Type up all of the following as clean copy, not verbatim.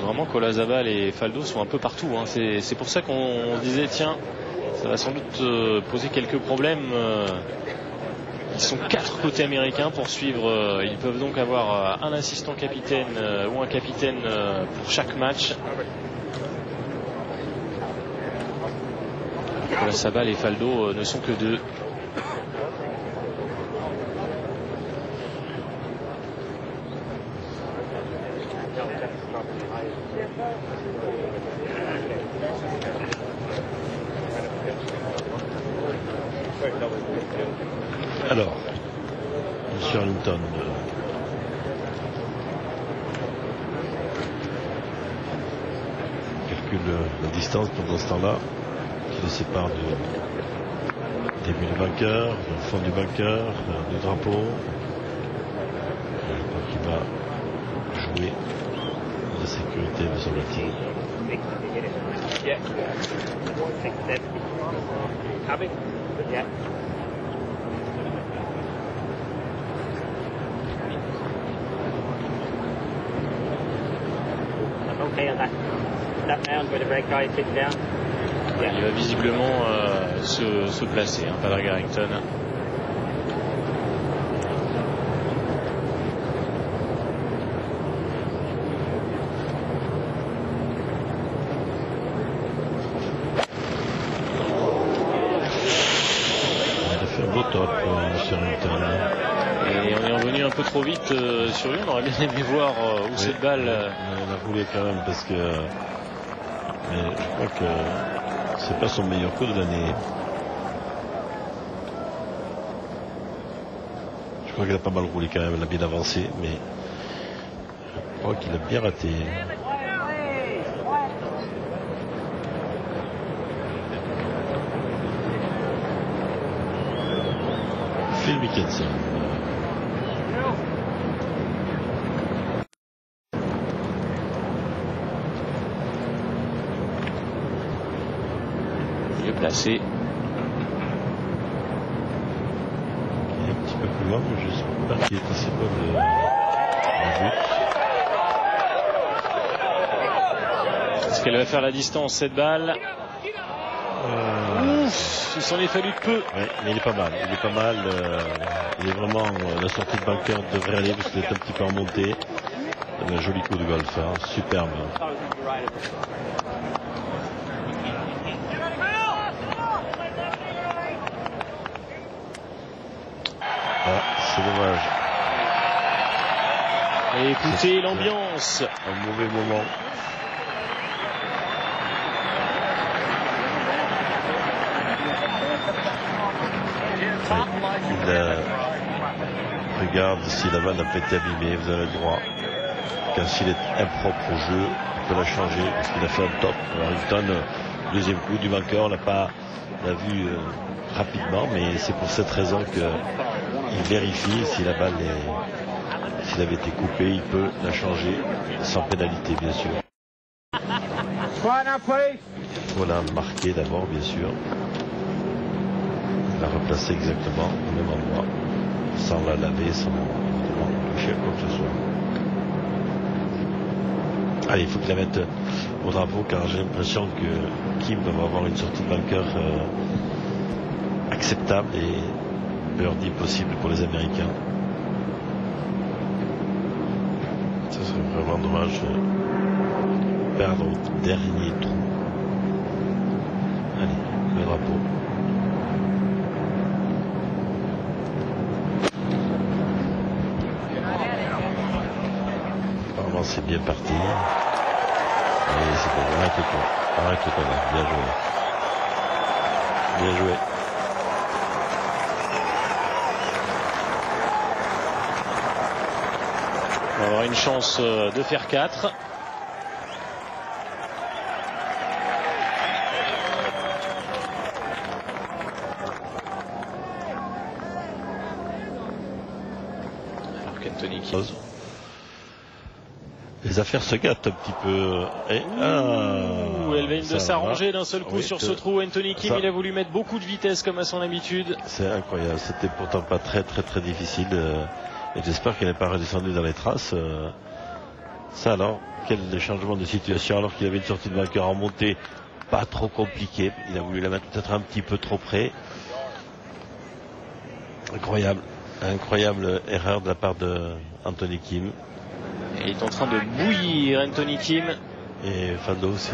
vraiment qu'Olazabal et Faldo sont un peu partout. Hein. C'est pour ça qu'on disait tiens, ça va sans doute poser quelques problèmes. Ils sont 4 côté américain pour suivre. Ils peuvent donc avoir un assistant capitaine ou un capitaine pour chaque match. Olazabal et Faldo ne sont que 2. Alors, M. Arlington, calcule la distance pendant ce temps-là qui le sépare du début du bunker, du fond du bunker, du drapeau. Je crois qu'il va jouer la sécurité, me semble-t-il. Il va visiblement se placer, hein, Padraig Harrington. Il a fait un beau top, M. Arlington. Et on est revenu un peu trop vite sur lui. On aurait bien aimé voir où cette balle. On a voulu quand même parce que. Mais je crois que c'est pas son meilleur coup de l'année. Je crois qu'il a pas mal roulé quand même. Il a bien avancé, mais je crois qu'il a bien raté. Phil Mickelson. Placé. Il est un petit peu plus loin, mais j'espère qu'il est assez bon de but. Est-ce qu'elle va faire la distance cette balle? Ouf, il s'en est fallu peu. Ouais, mais il est pas mal. Il est pas mal. Il est vraiment la sortie de bunker devrait aller parce qu'il est un petit peu en montée. Un joli coup de golf, hein, superbe. C'est dommage. Et écoutez l'ambiance. Un mauvais moment. Il regarde si la balle n'a pas été abîmée, vous avez le droit. Car s'il est impropre au jeu, il peut la changer parce qu'il a fait un top. Harrington, deuxième coup du bunker, on l'a vu rapidement, mais c'est pour cette raison qu'il vérifie si la balle s'il avait été coupé, il peut la changer sans pénalité, bien sûr. Il faut la marquer d'abord, bien sûr. La replacer exactement au même endroit, sans la laver, sans toucher à quoi que ce soit. Allez, il faut qu'il la mette au drapeau, car j'ai l'impression que Kim va avoir une sortie de bunker acceptable et birdie possible pour les Américains. Ça serait vraiment dommage de perdre au dernier trou. Allez, le drapeau. Apparemment c'est bien parti. Et c'est bon, arrête-toi. Arrête-toi là, bien joué. Bien joué. On va avoir une chance de faire 4. Alors qu'Anthony Kim. Les affaires se gâtent un petit peu. Et, elle vient de s'arranger d'un seul coup sur ce trou. Anthony Kim, ça, il a voulu mettre beaucoup de vitesse comme à son habitude. C'est incroyable. C'était pourtant pas très difficile. Et j'espère qu'elle n'est pas redescendue dans les traces. Ça alors, quel changement de situation alors qu'il avait une sortie de vainqueur en montée pas trop compliquée. Il a voulu la mettre peut-être un petit peu trop près. Incroyable. Incroyable erreur de la part de Anthony Kim. Et il est en train de bouillir Anthony Kim. Et Faldo aussi.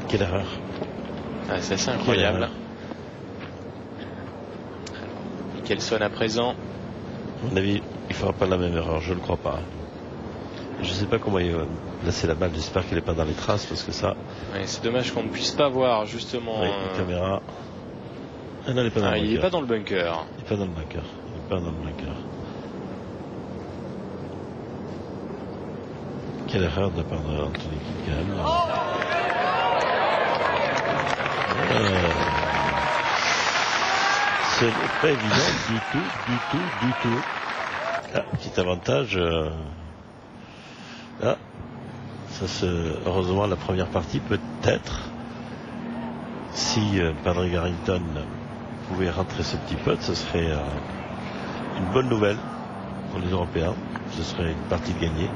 Quelle erreur. Ah, c'est assez incroyable. Mickelson à présent. À mon avis, il ne fera pas la même erreur, je ne le crois pas. Je ne sais pas comment il va placer la balle, j'espère qu'elle n'est pas dans les traces parce que ça. Ouais, c'est dommage qu'on ne puisse pas voir justement. Oui, la caméra. Ah non, elle n'est pas dans le bunker. Il n'est pas dans le bunker. Il n'est pas dans le bunker. Il n'est pas dans le bunker. Quelle erreur de la part d'Anthony Kim quand même. Ce n'est pas évident du tout. Ah, petit avantage. Là, heureusement la première partie peut-être. Si Padraig Harrington pouvait rentrer ce petit putt, ce serait une bonne nouvelle pour les Européens. Ce serait une partie de gagnée.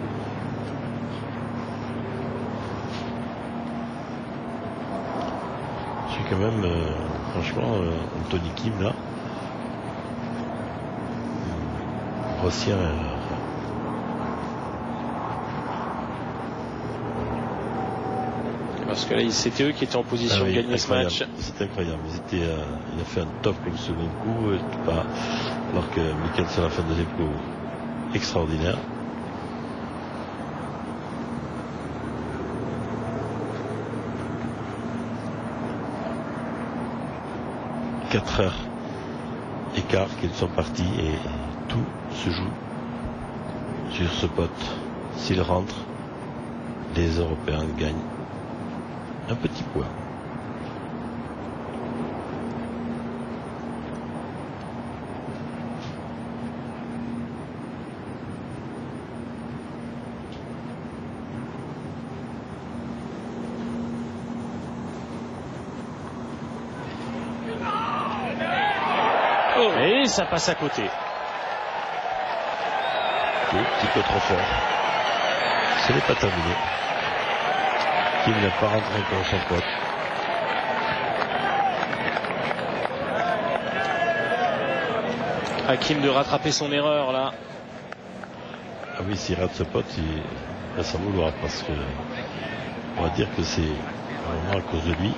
Quand même, franchement, Anthony Kim là, grossière erreur. Parce que là, c'était eux qui étaient en position de gagner ce match. C'est incroyable. Il a fait un top pour le second coup, alors que Mickelson a fait un deuxième coup extraordinaire. « 4 heures écart qu'ils sont partis et tout se joue sur ce pote. S'il rentre, les Européens gagnent un petit point. Et ça passe à côté. Un petit peu trop fort. Ce n'est pas terminé. Kim n'a pas rentré encore son pote. Hakim de rattraper son erreur là. Ah oui, s'il rate ce pote, il va s'en vouloir parce que on va dire que c'est vraiment à cause de lui.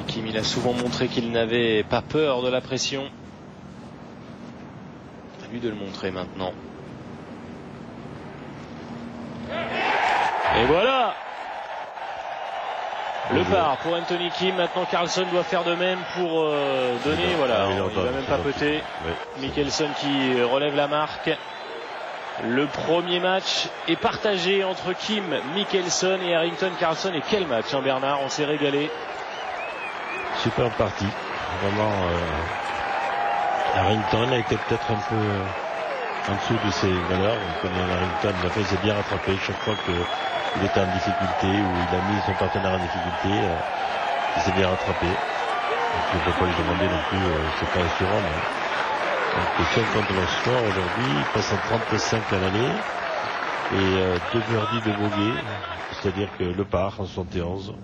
Kim, il a souvent montré qu'il n'avait pas peur de la pression. À lui de le montrer maintenant. Et voilà le par pour Anthony Kim. Maintenant Carlson doit faire de même pour donner. Voilà, il va même papoter. Mickelson qui relève la marque. Le premier match est partagé entre Kim, Mickelson et Harrington Carlson. Et quel match, hein, Bernard, on s'est régalé. Super partie. Vraiment, Harrington a été peut-être un peu en dessous de ses valeurs. On connaît Harrington, il a fait, s'est bien rattrapé chaque fois qu'il était en difficulté ou il a mis son partenaire en difficulté. Il s'est bien rattrapé. Donc, je ne peux pas lui demander non plus, c'est pas assurant. Mais... Donc 50 le score aujourd'hui, il passe en 35 à l'année. Et 2 birdies de bogey, c'est-à-dire que le par en 71.